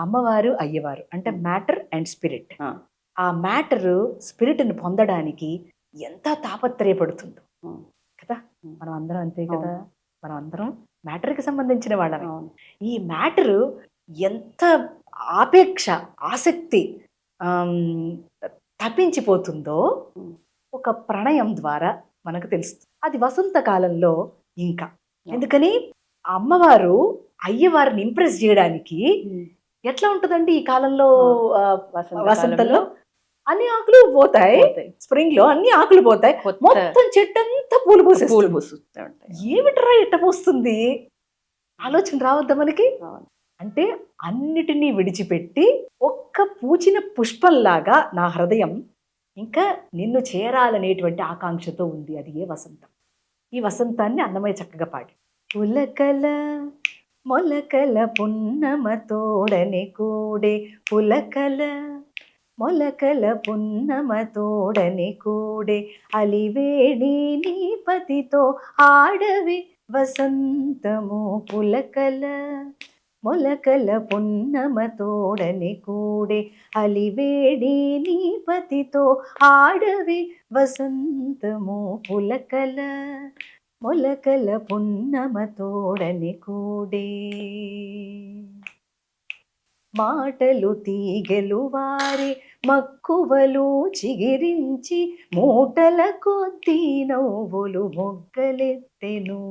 అమ్మవారు, అయ్యవారు అంటే మ్యాటర్ అండ్ స్పిరిట్. ఆ, ఆ మ్యాటర్ స్పిరిట్‌ని పొందడానికి ఎంత తాపత్రయపడుతుందో ఉమ్, కదా! ఉమ్, మనం అందరం అంతే అవును. కదా! మనం అందరం మ్యాటర్‌కి సంబంధించిన వాళ్ళమే. అవును. ఈ మ్యాటరు ఎంత ఆపేక్ష, ఆసక్తి ఆహ్, హ్మ్, తపించిపోతుందో ఉమ్, ఒక ప్రణయం ద్వారా మనకు తెలుస్తుంది. అది వసంత కాలంలో ఇంకా. అవును. ఎందుకని అమ్మవారు అయ్యవారిని ఇంప్రెస్ జేయడానికి ఉమ్, ఎట్లా ఉంటదండి ఈ కాలంలో వసంతకాలంలో వసంతంలో అన్ని ఆకులు పోతాయి. పోతాయి. స్ప్రింగ్‌లో అన్ని ఆకులు పోతాయి. కొత్త మొత్తం చెట్టంతా పూలు పూలు పూసేస్తుంది. పూస్తూ ఉంటాయి. ఏమిట్రా ఇట్ట పూస్తుంది? ఆలోచన రావద్దా మనకి? అవును. అంటే అన్నిటినీ విడిచిపెట్టి ఒక్క పూచిన పుష్పంలాగా నా హృదయం ఇంకా నిన్ను చేరాలనేటువంటి ఆకాంక్షతో ఉంది. అది ఏ వసంతం. ఈ వసంతాన్ని అన్నమయ్య చక్కగా పాడి పులకల మొలకల పున్నమ తోడని కూడే పులకల మొలకల పున్నమ తోడని కూడే అలివేణి నీపతితో ఆడవి వసంతము పులకల మొలకల పున్నమ తోడని కూడే అలివేణి నీపతితో ఆడవి వసంతము పులకల మొలకల పున్నమ తోడని కూడే మాటలు తీగెలు వారి మక్కువలు చిగిరించి మూటల కొద్దీ నవ్వులు మొగ్గలెత్తెను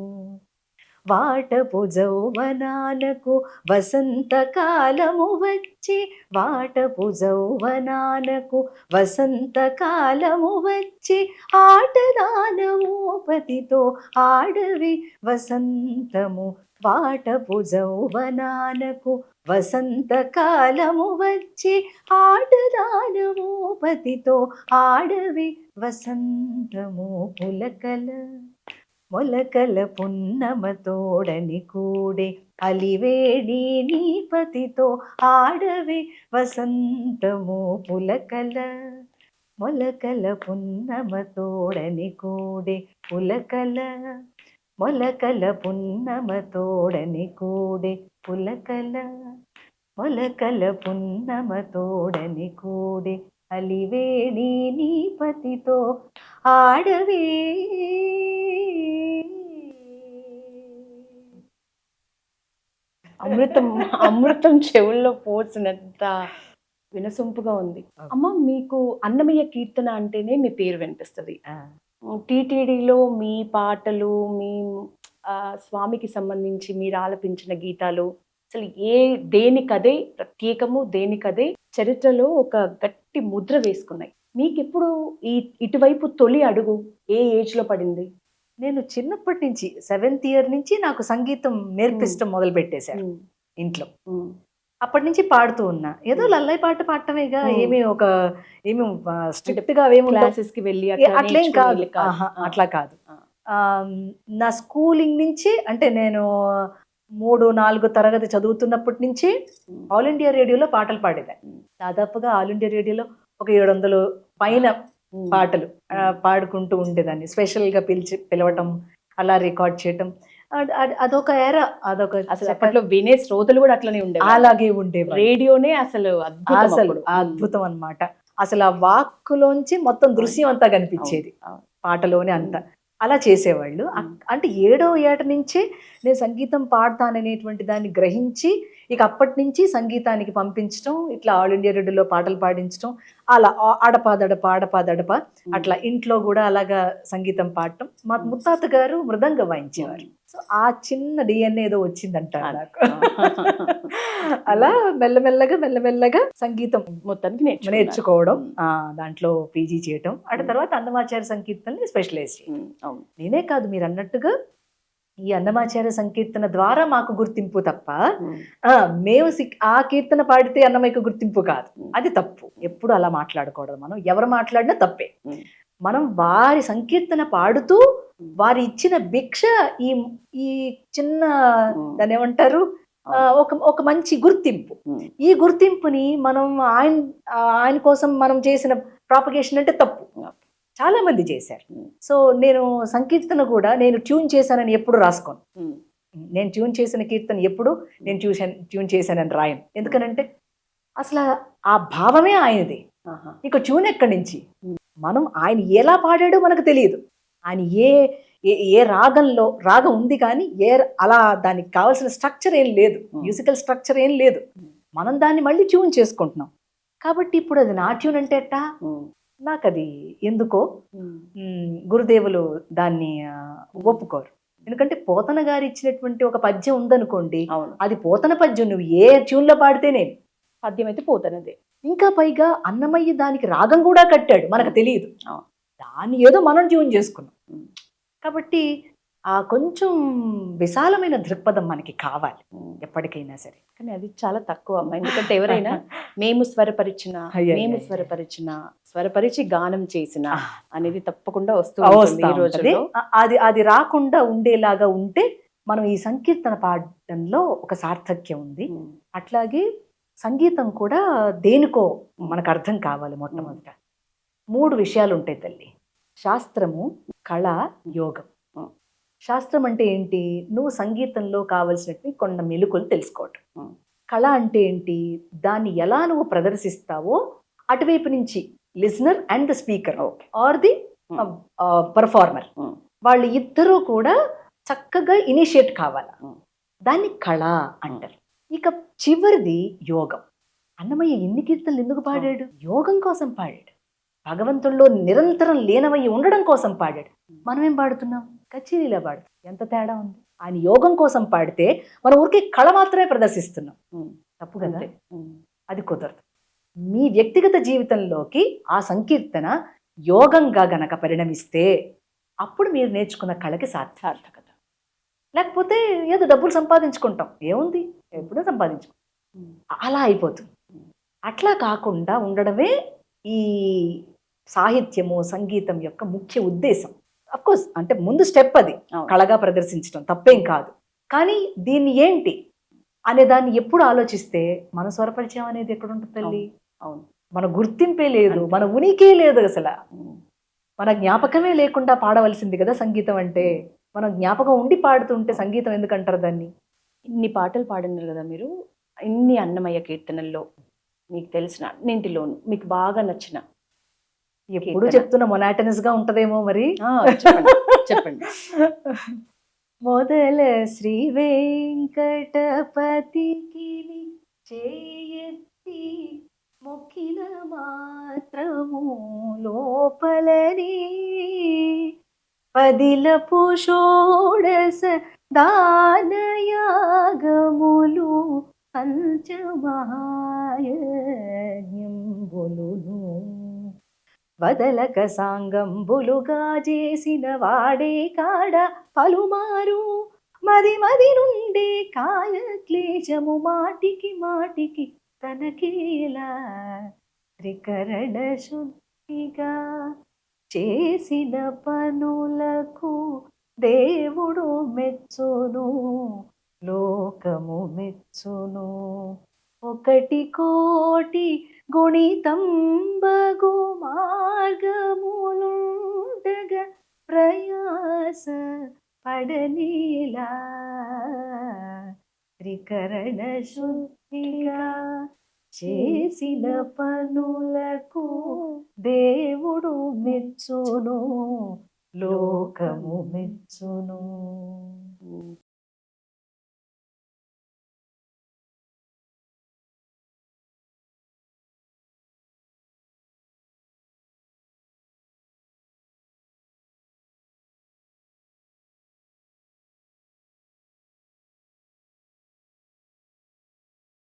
వాటపు జౌవనాలకు వసంతకాలము వచ్చి వాటపు జౌవనాలకు వసంతకాలము వచ్చి ఆటదానమోపతితో ఆడవి వసంతము వాటపు జౌవనాలకు వసంతకాలము వచ్చి ఆటదానమోపతితో ఆడవి వసంతము పులకల మొలకల పున్నమ తోడని కూడే అలివేణి నీపతితో ఆడవి వసంతము పులకల మొలకల పున్నమ తోడని కూడే పులకల మొలకల పున్నమ తోడని కూడే పులకల మొలకల పున్నమ తోడని కూడే అలివేణి నీపతితో ఆడవే అమృతం అమృతం చెవుల్లో పోసినంత వినసొంపుగా ఉంది. అమ్మ, మీకు అన్నమయ్య కీర్తన అంటేనే మీ పేరు వినిపిస్తది. టీటీడీలో మీ పాటలు, మీ స్వామికి సంబంధించి మీరు ఆలపించిన గీతాలు అసలు దేనికదే ప్రత్యేకము, దేనికదే చరిత్రలో ఒక గట్టి ముద్ర వేసుకున్నాయి. మీకెప్పుడు ఇటువైపు తొలి అడుగు ఏ ఏజ్ లో పడింది? నేను చిన్నప్పటి నుంచి 7th ఇయర్ నుంచి నాకు సంగీతం నేర్పించడం మొదలు పెట్టేశారు ఇంట్లో. అప్పటి నుంచి పాడుతూ ఉన్నా. ఏదో లల్లై పాట పాడటమేగా, ఏమి స్ట్రిక్ట్ గా క్లాసెస్ కి వెళ్ళి అట్లేం కాదు. అట్లా కాదు. నా స్కూలింగ్ నుంచి అంటే నేను 3-4 తరగతి చదువుతున్నప్పటి నుంచి ఆల్ ఇండియా రేడియోలో పాటలు పాడేదాన్ని. దాదాపుగా ఆల్ ఇండియా రేడియోలో ఒక 700 పైన పాటలు పాడుకుంటూ ఉండేదాన్ని. స్పెషల్గా పిలవటం, అలా రికార్డ్ చేయటం. అదొక ఎరా, అదొక అసలు అప్పట్లో వినే శ్రోతలు కూడా అట్లనే ఉండేవారు. అలాగే ఉండేవారు. రేడియోనే అసలు అద్భుతం అన్నమాట. అసలు ఆ వాక్కులోంచి మొత్తం దృశ్యం అంతా కనిపించేది పాటలోనే అంతా. అలా చేసేవాళ్ళు. అంటే 7వ ఏట నుంచే నేను సంగీతం పాడతాననేటువంటి దాన్ని గ్రహించి ఇక అప్పటి నుంచి సంగీతానికి పంపించడం, ఇట్లా ఆల్ ఇండియా రేడియోలో పాటలు పాడించడం, అలా ఆడపాదడప అట్లా ఇంట్లో కూడా అలాగా సంగీతం పాడటం. మా ముత్తాత గారు మృదంగం వాయించేవారు. సో ఆ చిన్న DNA ఏదో వచ్చిందంటారు నాకు. అలా మెల్లమెల్లగా సంగీతం మొత్తానికి నేర్చుకోవడం, దాంట్లో పీజీ చేయటం, తర్వాత అన్నమాచార్య సంకీర్తనని స్పెషలైజ్ చేయడం. నేనే కాదు, మీరు అన్నట్టుగా ఈ అన్నమాచార్య సంకీర్తన ద్వారా మాకు గుర్తింపు తప్ప మేము ఆ కీర్తన పాడితే అన్నమయ్యకు గుర్తింపు కాదు. అది తప్పు. ఎప్పుడు అలా మాట్లాడకూడదు. మనం ఎవరు మాట్లాడినా తప్పే. మనం వారి సంకీర్తన పాడుతూ వారి ఇచ్చిన భిక్ష ఈ ఈ చిన్న దాన్ని ఏమంటారు, ఒక మంచి గుర్తింపు. ఈ గుర్తింపుని మనం ఆయన కోసం మనం చేసిన ప్రాపగేషన్ అంటే తప్పు. చాలా మంది చేశారు. సో నేను సంకీర్తన కూడా నేను ట్యూన్ చేశానని ఎప్పుడు రాసుకోను. నేను ట్యూన్ చేసిన కీర్తన ఎప్పుడు నేను ట్యూన్ చేశానని రాయను. ఎందుకనంటే అసలు ఆ భావమే ఆయనది. ఆహా. ఇక ట్యూన్ ఎక్కడి నుంచి? మనం ఆయన ఎలా పాడాడో మనకు తెలియదు. ఆయన ఏ ఏ రాగంలో రాగం ఉంది కానీ అలా దానికి కావాల్సిన స్ట్రక్చర్ ఏం లేదు, మ్యూజికల్ స్ట్రక్చర్ ఏం లేదు. మనం దాన్ని మళ్ళీ ట్యూన్ చేసుకుంటున్నాం. కాబట్టి ఇప్పుడు అది నా ట్యూన్ అంటే ఎట్టా? నాకు అది ఎందుకో గురుదేవులు దాన్ని ఒప్పుకోరు. ఎందుకంటే పోతన గారు ఇచ్చినటువంటి ఒక పద్యం ఉందనుకోండి, అది పోతన పద్యం, నువ్వు ఏ ట్యూన్లో పాడితేనే పద్యం అయితే పోతనదే. ఇంకా పైగా అన్నమయ్య దానికి రాగం కూడా కట్టాడు, మనకు తెలియదు. దాన్ని ఏదో మనం ట్యూన్ చేసుకున్నాం. కాబట్టి ఆ కొంచెం విశాలమైన దృక్పథం మనకి కావాలి ఎప్పటికైనా సరే. కానీ అది చాలా తక్కువ అమ్మ. ఎందుకంటే ఎవరైనా మేము స్వరపరిచి గానం చేసిన అనేది తప్పకుండా వస్తుంది ఈ రోజుల్లో. అది రాకుండా ఉండేలాగా ఉంటే మనం ఈ సంకీర్తన పాడడంలో ఒక సార్థక్యం ఉంది. అట్లాగే సంగీతం కూడా దేనికో మనకు అర్థం కావాలి. మొట్టమొదట 3 విషయాలు ఉంటాయి తల్లి: శాస్త్రము, కళ, యోగం. శాస్త్రం అంటే ఏంటి? నువ్వు సంగీతంలో కావలసినట్టు కొన్ని మెలకువలు తెలుసుకోవటం. కళ అంటే ఏంటి? దాన్ని ఎలా నువ్వు ప్రదర్శిస్తావో అటువైపు నుంచి listener and the speaker are the performer, వాళ్ళు ఇద్దరూ కూడా చక్కగా ఇనిషియేట్ కావాలి. దాన్ని కళ అంటారు. ఇక చివరిది యోగం. అన్నమయ్య ఎన్ని కీర్తనలు ఎందుకు పాడాడు? యోగం కోసం పాడాడు. భగవంతుల్లో నిరంతరం లీనమయ్యి ఉండడం కోసం పాడాడు. మనం ఏం పాడుతున్నాం? కచేరీలా పాడుతాం. ఎంత తేడా ఉంది! ఆయన యోగం కోసం పాడితే మనం ఊరికే కళ మాత్రమే ప్రదర్శిస్తున్నాం. తప్పు కదా? అది కుదరదు. మీ వ్యక్తిగత జీవితంలోకి ఆ సంకీర్తన యోగంగా గనక పరిణమిస్తే అప్పుడు మీరు నేర్చుకున్న కళకి సార్థకత. లేకపోతే ఏదో డబ్బులు సంపాదించుకుంటాం, ఏముంది, ఎప్పుడో సంపాదించుకుంటాం, అలా అయిపోతుంది. అట్లా కాకుండా ఉండడమే ఈ సాహిత్యము, సంగీతం యొక్క ముఖ్య ఉద్దేశం. అఫ్కోర్స్ అంటే ముందు స్టెప్ అది కళగా ప్రదర్శించడం తప్పేం కాదు. కానీ దీన్ని ఏంటి అనే దాన్ని ఎప్పుడు ఆలోచిస్తే మన స్వరపరిచయం అనేది ఎక్కడ ఉంటుంది తల్లి? మన గుర్తింపే లేదు, మన ఉనికే లేదు. అసలు మన జ్ఞాపకమే లేకుండా పాడవలసింది కదా సంగీతం అంటే. మనం జ్ఞాపకం ఉండి పాడుతుంటే సంగీతం ఎందుకంటారు దాన్ని? ఇన్ని పాటలు పాడినారు కదా మీరు, ఇన్ని అన్నమయ్య కీర్తనల్లో మీకు తెలిసిన అన్నింటిలోనూ మీకు బాగా నచ్చిన? ఎప్పుడు చెప్తున్న మొనాటనస్ గా ఉంటదేమో మరి. చెప్పండి. మొదల శ్రీ వెంకటపతికి చేయెత్తి మొక్కిన మాత్రము లోపలని పదిలపు షోడశ దానయాగములు పంచమహాయజ్ఞంబులును వదలక సాంగంబులుగా చేసిన వాడే కాడ పలుమారు మది నుండే కాయ క్లేశము మాటికి మాటికి తనకేలా త్రికరణ శుద్ధిగా చేసిన పనులకు దేవుడు మెచ్చును, లోకము మెచ్చును. 1 కోటి గుణితంబగు మార్గములుండగా ప్రయాస పడనీలా త్రికరణ శుద్ధిగా చేసిన పనులకు దేవుడు మెచ్చును, లోకము మెచ్చును.